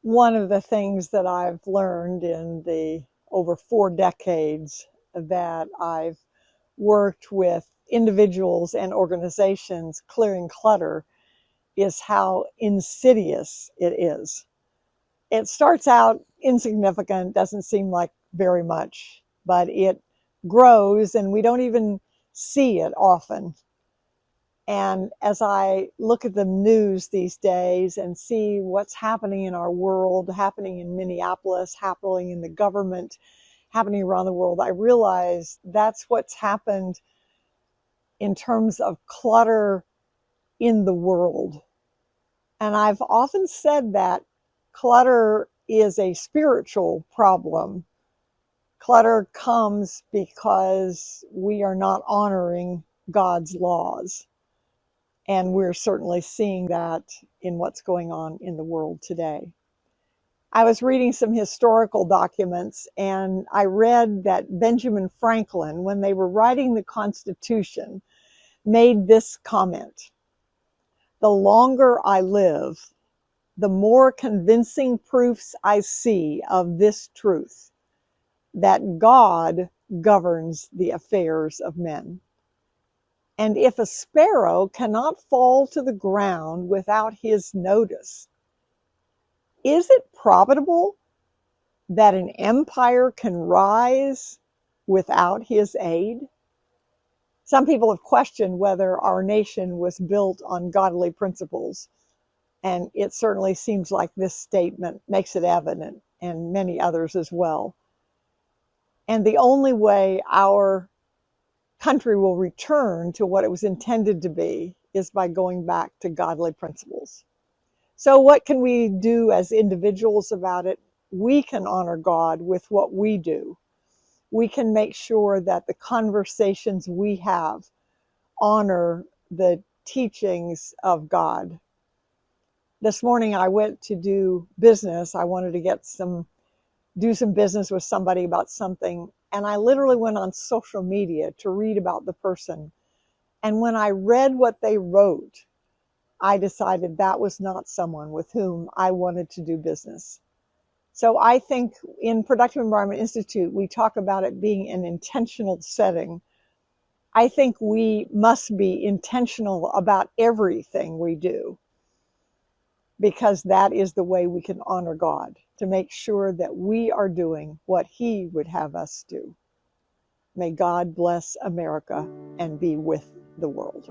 One of the things that I've learned in the over 4 decades that I've worked with individuals and organizations clearing clutter is how insidious it is. It starts out insignificant, doesn't seem like very much, but it grows and we don't even see it often. And as I look at the news these days and see what's happening in our world, happening in Minneapolis, happening in the government, happening around the world, I realize that's what's happened in terms of clutter in the world. And I've often said that clutter is a spiritual problem. Clutter comes because we are not honoring God's laws. And we're certainly seeing that in what's going on in the world today. I was reading some historical documents and I read that Benjamin Franklin, when they were writing the Constitution, made this comment: "The longer I live, the more convincing proofs I see of this truth, that God governs the affairs of men. And if a sparrow cannot fall to the ground without his notice, is it probable that an empire can rise without his aid?" Some people have questioned whether our nation was built on godly principles, and it certainly seems like this statement makes it evident, and many others as well. And the only way our country will return to what it was intended to be is by going back to godly principles. So what can we do as individuals about it? We can honor God with what we do. We can make sure that the conversations we have honor the teachings of God. This morning I went to do business. I wanted to do some business with somebody about something. And I literally went on social media to read about the person. And when I read what they wrote, I decided that was not someone with whom I wanted to do business. So I think in Productive Environment Institute, we talk about it being an intentional setting. I think we must be intentional about everything we do, because that is the way we can honor God, to make sure that we are doing what He would have us do. May God bless America and be with the world.